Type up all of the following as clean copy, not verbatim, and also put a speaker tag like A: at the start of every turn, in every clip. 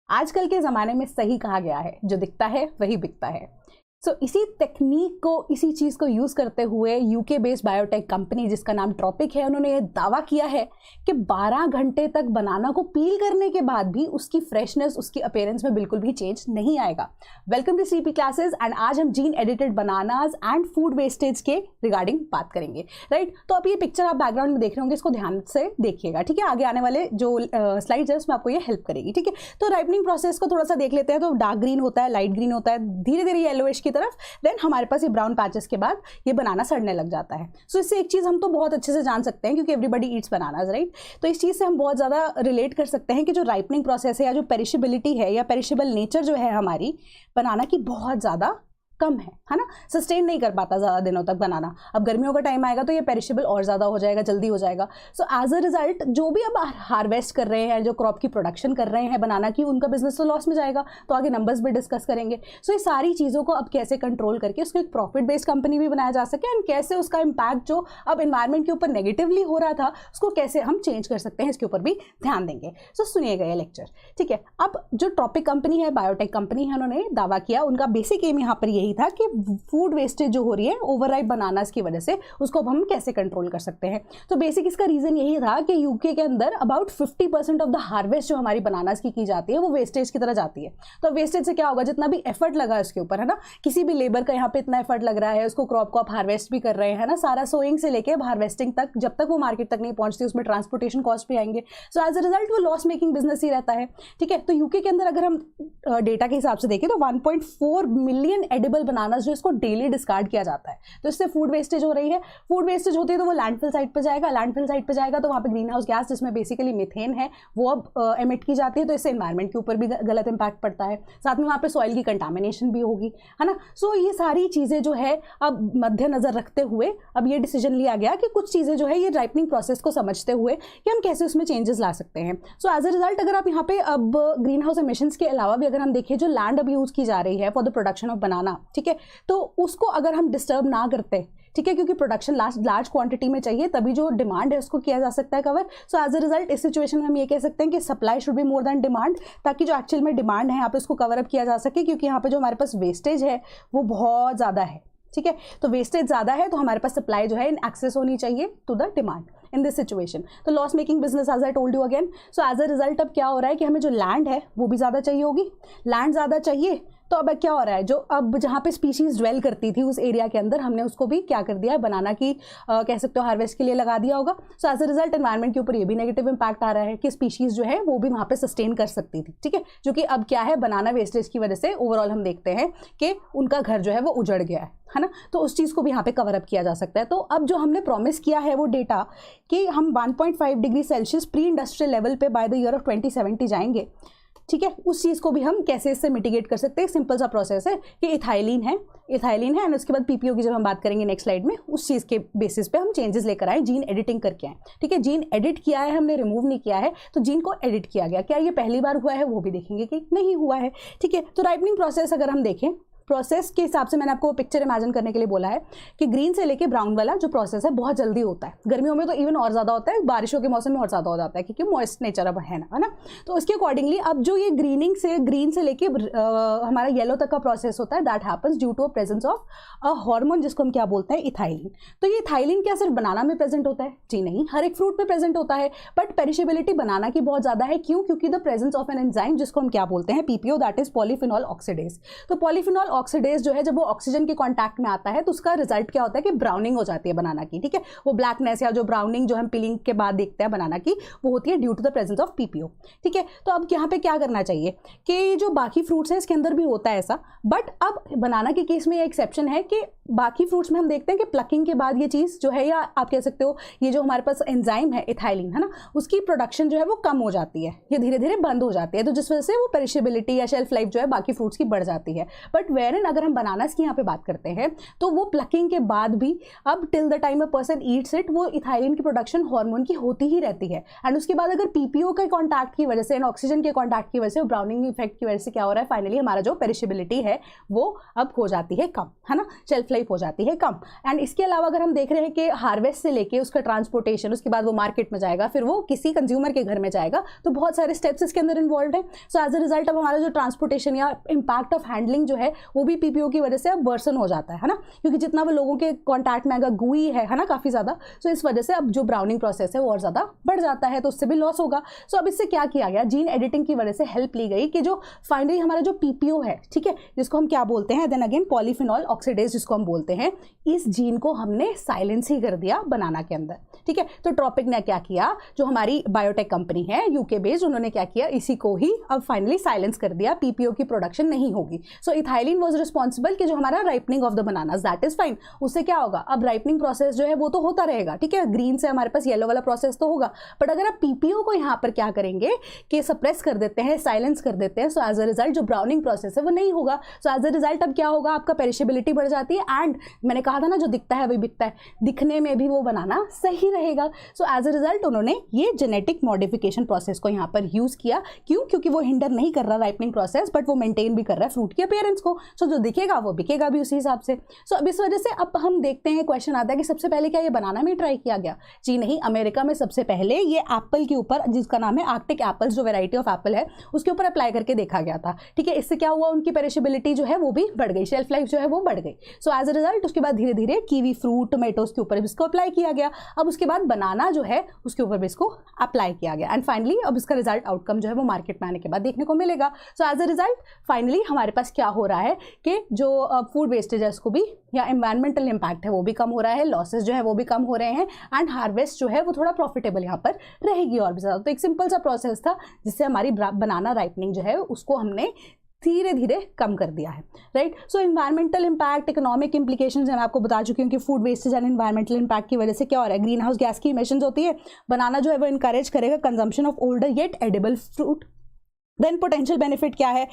A: आजकल के ज़माने में सही कहा गया है, जो दिखता है वही बिकता है। सो इसी टेक्निक को, इसी चीज़ को यूज़ करते हुए यूके बेस्ड बायोटेक कंपनी जिसका नाम ट्रॉपिक है, उन्होंने ये दावा किया है कि 12 घंटे तक बनाना को पील करने के बाद भी उसकी फ्रेशनेस, उसकी अपीयरेंस में बिल्कुल भी चेंज नहीं आएगा। Welcome to CP classes and आज हम gene edited bananas and food wastage के रिगार्डिंग बात करेंगे, राइट। तो अब ये पिक्चर आप बैकग्राउंड में देख रहे होंगे, इसको ध्यान से देखिएगा, ठीक है। आगे आने वाले जो स्लाइड्स है उसमें आपको ये हेल्प करेगी, ठीक है। तो राइपनिंग प्रोसेस को थोड़ा सा देख लेते हैं। तो डार्क ग्रीन होता है, लाइट ग्रीन होता है, धीरे धीरे येलोइश की तरफ, देन हमारे पास ये ब्राउन पैचेस के बाद ये बनाना सड़ने लग जाता है। सो इससे एक चीज़ हम तो बहुत अच्छे से जान सकते हैं, क्योंकि एवरीबडी ईट्स बनानास, राइट। तो इस चीज़ से हम बहुत ज़्यादा रिलेट कर सकते हैं कि जो राइपनिंग प्रोसेस है या जो पेरिशेबिलिटी है या पेरिशेबल नेचर जो है हमारी बनाना की बहुत ज़्यादा कम है ना। सस्टेन नहीं कर पाता ज़्यादा दिनों तक बनाना। अब गर्मियों का टाइम आएगा तो ये पेरिशेबल और ज़्यादा हो जाएगा, जल्दी हो जाएगा। सो एज अ रिजल्ट जो भी अब हार्वेस्ट कर रहे हैं, जो क्रॉप की प्रोडक्शन कर रहे हैं बनाना की, उनका बिजनेस तो लॉस में जाएगा। तो आगे नंबर्स भी डिस्कस करेंगे। सो ये सारी चीज़ों को अब कैसे कंट्रोल करके उसको एक प्रॉफिट बेस्ड कंपनी भी बनाया जा सके, एंड कैसे उसका इम्पैक्ट जो अब एनवायरमेंट के ऊपर नेगेटिवली हो रहा था उसको कैसे हम चेंज कर सकते हैं, इसके ऊपर भी ध्यान देंगे। सो सुनिएगा ये लेक्चर, ठीक है। अब जो ट्रॉपिक कंपनी है, बायोटेक कंपनी है, उन्होंने दावा किया, उनका बेसिक एम यहाँ पर यही था कि फूड वेस्टेज जो हो रही है ओवरराइप बनानास की वजह से, उसको अब हम कैसे कंट्रोल कर सकते हैं। तो बेसिक इसका रीजन यही था कि यूके के अंदर अबाउट 50% ऑफ द हार्वेस्ट जो हमारी बनानास की जाती है वो वेस्टेज की तरह जाती है। तो वेस्टेज से क्या होगा, जितना भी एफर्ट लगा है उसके ऊपर, है ना, किसी भी लेबर का यहाँ पे इतना एफर्ट लग रहा है, उसको क्रॉप को आप हार्वेस्ट भी कर रहे हैं ना, सारा सोइंग से लेके हार्वेस्टिंग तक, जब तक वो मार्केट तक नहीं पहुंचती उसमें ट्रांसपोर्टेशन कॉस्ट भी आएंगे। सो एज अ रिजल्ट वो लॉस मेकिंग बिजनेस ही रहता है, ठीक है। तो यूके के अंदर अगर हम डेटा के हिसाब से देखें तो 1.4 मिलियन एडिबल बनानास जो इसको डेली डिस्कार्ड किया जाता है। तो इससे फूड वेस्टेज हो रही है। फूड वेस्टेज होती है तो वो लैंडफिल साइट पे जाएगा, लैंडफिल साइट पे जाएगा तो वहाँ पे ग्रीन हाउस गैस जिसमें बेसिकली मीथेन है वो अब एमिट की जाती है। तो इससे एनवायरमेंट के ऊपर भी गलत इंपैक्ट पड़ता है, साथ में वहाँ पे सॉइल की कंटामिनेशन भी होगी, है ना। सो ये सारी चीज़ें जो है अब मद्देनजर रखते हुए अब ये डिसीजन लिया गया कि कुछ चीज़ें जो है ये राइपनिंग प्रोसेस को समझते हुए कि हम कैसे उसमें चेंजेस ला सकते हैं। सो एज अ रिजल्ट अगर आप यहाँ पे अब ग्रीन हाउस एमिशंस के अलावा भी अगर हम देखें, जो लैंड अब यूज़ की जा रही है फॉर द प्रोडक्शन ऑफ बनाना, ठीक है, तो उसको अगर हम डिस्टर्ब ना करते, ठीक है, क्योंकि प्रोडक्शन लार्ज क्वांटिटी में चाहिए तभी जो डिमांड है उसको किया जा सकता है cover. So as a result इस सिचुएशन में हम ये कह सकते हैं कि supply should be more than demand, ताकि जो एक्चुअल में डिमांड है यहाँ पे उसको कवर अप किया जा सके, क्योंकि यहाँ पे जो हमारे पास वेस्टेज है वो बहुत ज़्यादा है, ठीक है। तो वेस्टेज ज़्यादा है तो हमारे पास सप्लाई जो है इन एक्सेस होनी चाहिए to the demand in this situation. तो loss making business as I told you again. So as a result अब क्या हो रहा है कि हमें जो लैंड है वो भी ज़्यादा चाहिए होगी, लैंड ज़्यादा चाहिए तो अब क्या हो रहा है, जो अब जहाँ पे स्पीशीज़ ड्वेल करती थी उस एरिया के अंदर हमने उसको भी क्या कर दिया है, बनाना की कह सकते हो हार्वेस्ट के लिए लगा दिया होगा। So as a result environment के ऊपर ये भी नेगेटिव इंपैक्ट आ रहा है कि स्पीशीज़ जो है वो भी वहाँ पे सस्टेन कर सकती थी, ठीक है, जो कि अब क्या है, बनाना वेस्टेज की वजह से ओवरऑल हम देखते हैं कि उनका घर जो है वो उजड़ गया है ना। तो उस चीज़ को भी यहाँ पे कवर अप किया जा सकता है। तो अब जो हमने प्रॉमिस किया है वो डेटा कि हम 1.5 degree Celsius pre industrial level पे बाय द ईयर ऑफ 2070 जाएंगे, ठीक है, उस चीज़ को भी हम कैसे इससे मिटिगेट कर सकते हैं। सिंपल सा प्रोसेस है कि इथाइलिन है एंड उसके बाद पीपीओ की जब हम बात करेंगे नेक्स्ट स्लाइड में, उस चीज़ के बेसिस पे हम चेंजेस लेकर आए, जीन एडिटिंग करके आए, ठीक है। जीन एडिट किया है हमने, रिमूव नहीं किया है, तो जीन को एडिट किया गया। क्या ये पहली बार हुआ है वो भी देखेंगे कि नहीं हुआ है, ठीक है। तो राइपनिंग प्रोसेस अगर हम देखें, प्रोसेस के हिसाब से मैंने आपको पिक्चर इमेजिन करने के लिए बोला है कि ग्रीन से लेके ब्राउन वाला जो प्रोसेस है बहुत जल्दी होता है। गर्मियों में तो इवन और ज़्यादा होता है, बारिशों के मौसम में और ज़्यादा हो जाता है क्योंकि मॉइस्ट नेचर अब है ना। तो उसके अकॉर्डिंगली अब जो ये ग्रीन से लेके हमारा येलो तक का प्रोसेस होता है, that happens due to a presence of a hormone जिसको हम क्या बोलते हैं, इथाइलिन। तो ये इथाइलिन क्या सिर्फ बनाना में प्रेजेंट होता है? जी नहीं, हर एक फ्रूट में प्रेजेंट होता है, बट पेरिशेबिलिटी बनाना की बहुत ज़्यादा है। क्यों? क्योंकि the presence of an enzyme जिसको हम क्या बोलते हैं, PPO, that is polyphenol oxidase. तो पॉलीफिनॉल ऑक्सीडेज जो है जब वो ऑक्सीजन के कांटेक्ट में आता है तो उसका रिजल्ट क्या होता है कि ब्राउनिंग हो जाती है बनाना की, ठीक है। वो ब्लैकनेस या जो ब्राउनिंग जो हम पीलिंग के बाद देखते हैं बनाना की, वो होती है due to the presence of PPO, ठीक है। तो अब यहाँ पे क्या करना चाहिए कि जो बाकी फ्रूट्स हैं इसके अंदर भी होता है ऐसा, बट अब बनाना के केस में ये एक्सेप्शन है कि बाकी फ्रूट्स में हम देखते हैं कि प्लकिंग के बाद ये चीज़ जो है, या आप कह सकते हो ये जो हमारे पास एंजाइम है इथाइलिन, है ना, उसकी प्रोडक्शन जो है वो कम हो जाती है, ये धीरे धीरे बंद हो जाती है, तो जिस वजह से वो पेरिशेबिलिटी या शेल्फ लाइफ जो है बाकी फ्रूट्स की बढ़ जाती है। बट वेरन अगर हम बनानास की यहाँ पे बात करते हैं तो वो प्लकिंग के बाद भी अब till the time a person Yeats it वो इथाइलिन की प्रोडक्शन हार्मोन की होती ही रहती है। एंड उसके बाद अगर पीपीओ के कॉन्टैक्ट की वजह से एंड ऑक्सीजन के कॉन्टैक्ट की वजह से ब्राउनिंग इफेक्ट की वजह से क्या हो रहा है, फाइनली हमारा जो पेरिशेबिलिटी है वो अब हो जाती है कम, है ना, शेल्फ लाइफ हो जाती है कम। एंड इसके अलावा अगर हम देख रहे हैं कि हार्वेस्ट से लेके उसका ट्रांसपोर्टेशन, उसके बाद वो मार्केट में जाएगा, फिर वो किसी कंज्यूमर के घर में जाएगा, तो बहुत सारे स्टेप्स इसके अंदर इन्वॉल्व है। सो एज अ रिजल्ट अब हमारा जो ट्रांसपोर्टेशन या इम्पैक्ट ऑफ हैंडलिंग जो है वो भी पीपीओ की वजह से अब वर्सन हो जाता है ना, क्योंकि जितना वो लोगों के कॉन्टैक्ट में अगर गुई है ना काफ़ी ज़्यादा, सो इस वजह से अब जो ब्राउनिंग प्रोसेस है वो और ज़्यादा बढ़ जाता है, तो उससे भी लॉस होगा। सो अब इससे क्या किया गया, जीन एडिटिंग की वजह से हेल्प ली गई कि जो फाइनली हमारा जो पीपीओ है, ठीक है, जिसको हम क्या बोलते हैं, देन अगेन पॉलीफिनॉल ऑक्सीडेज जिसको हम बोलते हैं, इस जीन को हमने साइलेंस ही कर दिया बनाना के अंदर, ठीक है। तो ट्रॉपिक ने क्या किया, जो हमारी बायोटेक कंपनी है यूके बेस्ड, उन्होंने क्या किया, इसी को ही अब फाइनली साइलेंस कर दिया, पीपीओ की प्रोडक्शन नहीं होगी। सो इथाइलिन वाज रिस्पॉन्सिबल कि जो हमारा ripening of the banana, that is fine, उससे क्या होगा, अब राइपनिंग प्रोसेस जो है वो तो होता रहेगा, ठीक है, ग्रीन से हमारे पास येलो वाला प्रोसेस तो होगा, बट अगर आप पीपीओ को यहाँ पर क्या करेंगे कि सप्रेस कर देते हैं, साइलेंस कर देते हैं, सो एज अ रिजल्ट जो ब्राउनिंग प्रोसेस है वो नहीं होगा। सो एज अ रिजल्ट अब क्या होगा, आपका पेरिशेबिलिटी बढ़ जाती है, एंड मैंने कहा था ना जो दिखता है वही बिकता है, दिखने में भी वो बनाना सही रहेगा। सो एज अ रिजल्ट उन्होंने ये जेनेटिक मॉडिफिकेशन प्रोसेस को यहाँ पर यूज किया, क्यों, क्योंकि वो हिंडर नहीं कर रहा राइपनिंग प्रोसेस, बट वो मेंटेन भी कर रहा है फ्रूट की अपीयरेंस को। सो जो दिखेगा वो बिकेगा भी उसी हिसाब से। सो अब इस वजह से अब हम देखते हैं, क्वेश्चन आता है कि सबसे पहले क्या ये बनाना में ट्राई किया गया? जी नहीं, अमेरिका में सबसे पहले ये एप्पल के ऊपर, जिसका नाम है आर्कटिक एप्पल्स, जो वेराइटी ऑफ एप्पल है उसके ऊपर अप्लाई करके देखा गया था, ठीक है। इससे क्या हुआ, उनकी पेरिशेबिलिटी जो है वो भी बढ़ गई, शेल्फ लाइफ जो है वो बढ़ गई। सो एज अ रिजल्ट उसके बाद धीरे धीरे कीवी फ्रूट, टोमेटोज के ऊपर भी इसको अप्लाई किया गया, अब उसके बाद बनाना जो है उसके ऊपर भी इसको अप्लाई किया गया, एंड फाइनली अब इसका रिजल्ट आउटकम जो है वो मार्केट में आने के बाद देखने को मिलेगा। So as a result finally हमारे पास क्या हो रहा है कि जो फूड वेस्टेज है उसको भी, या एनवायरमेंटल इम्पैक्ट है वो भी कम हो रहा है, लॉसेस जो है वो भी कम हो रहे हैं, एंड हार्वेस्ट जो है वो थोड़ा प्रॉफिटेबल यहाँ पर रहेगी और भी ज़्यादा। तो एक सिंपल सा प्रोसेस था जिससे हमारी बनाना राइपनिंग जो है उसको हमने धीरे धीरे कम कर दिया है, right. So environmental impact, economic implications मैं आपको बता चुकी हूँ कि food wastage and environmental impact की वजह से क्या हो रहा है, ग्रीन हाउस गैस की इमिशंस होती है, बनाना जो है वो इनकरेज करेगा consumption of older yet edible fruit. Then potential benefit क्या है,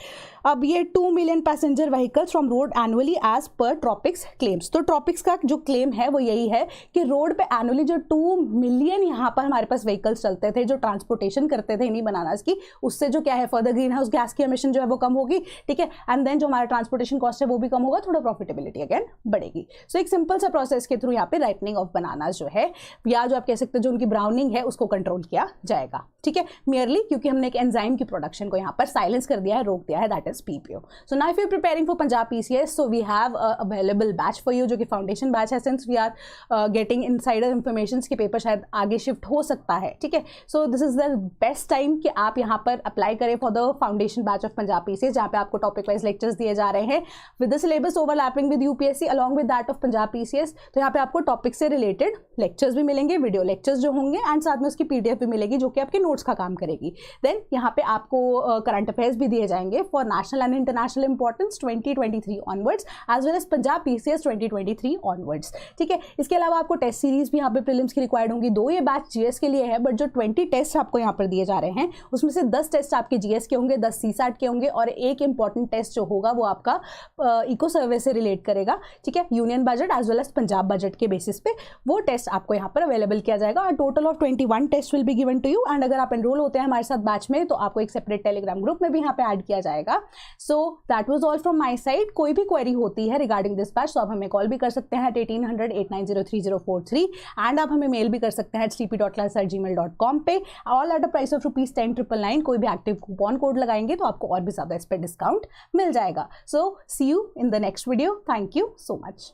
A: अब ये 2 million passenger vehicles from road annually as per Tropics claims. तो ट्रॉपिक्स का जो क्लेम है वो यही है कि रोड पे एनुअली जो 2 मिलियन यहाँ पर हमारे पास व्हीकल्स चलते थे जो ट्रांसपोर्टेशन करते थे इन्हीं बनानास की, उससे जो क्या है फर्दर ग्रीन हाउस गैस की एमिशन जो है वो कम होगी, ठीक है, एंड देन जो हमारा ट्रांसपोर्टेशन कॉस्ट है वो भी कम होगा, थोड़ा प्रॉफिटेबिलिटी अगेन बढ़ेगी। सो एक सिंपल सा प्रोसेस के थ्रू यहाँ पे राइपनिंग ऑफ बनानास जो है, या जो आप कह सकते हैं जो उनकी ब्राउनिंग है उसको कंट्रोल किया जाएगा, ठीक है, मियरली क्योंकि हमने एक एंजाइम की प्रोडक्शन को यहाँ पर साइलेंस कर दिया है, रोक दिया है, that is PPO. So now if you preparing for Punjab PCS, so we have available batch for you, जो कि फाउंडेशन बैच है, since we are getting insider information के पेपर शायद आगे शिफ्ट हो सकता है, ठीक है। So this is the best time कि आप यहाँ पर अप्लाई करें for the foundation batch of Punjab PCS, जहाँ पे आपको टॉपिक वाइज लेक्चर्स दिए जा रहे हैं with the syllabus overlapping with UPSC along with that of Punjab PCS. तो यहाँ पे आपको टॉपिक से रिलेटेड लेक्चर्स भी मिलेंगे, वीडियो लेक्चर्स जो होंगे, एंड साथ में उसकी पीडीएफ भी मिलेगी जो कि आपके नोट्स का काम करेगी। देन यहाँ पे आपको करंट अफेयर्स भी दिए जाएंगे for national and international importance 2023 onwards as well as Punjab PCS 2023 onwards, ठीक है। इसके अलावा आपको टेस्ट सीरीज भी यहाँ पे प्रीलिम्स की रिक्वायर्ड होंगी, 2 ये बैच जीएस के लिए है, बट जो 20 टेस्ट आपको यहाँ पर दिए जा रहे हैं उसमें से 10 टेस्ट आपके जीएस के होंगे, 10 सीसैट के होंगे, और एक इंपॉर्टेंट टेस्ट जो होगा वो आपका इको सर्वे से रिलेट करेगा, ठीक है, union budget as well as Punjab budget के बेसिस पे वो टेस्ट आपको यहाँ पर अवेलेबल किया जाएगा। Total of 21 test will be given to you, and अगर आप एनरोल होते हैं हमारे साथ बैच में तो आपको एक सेपरेट टेलीग्राम ग्रुप में भी यहाँ पे ऐड किया जाएगा। So that was all from my side. कोई भी क्वेरी होती है रिगार्डिंग दिस बैच तो आप हमें कॉल भी कर सकते हैं 1800-890-3043, एंड आप हमें मेल भी कर सकते हैं cp.class@gmail.com पे, all at a price of ₹10,999। कोई भी एक्टिव कूपन कोड लगाएंगे तो आपको और भी ज़्यादा इस पर डिस्काउंट मिल जाएगा। So see you in the next video. Thank you so much.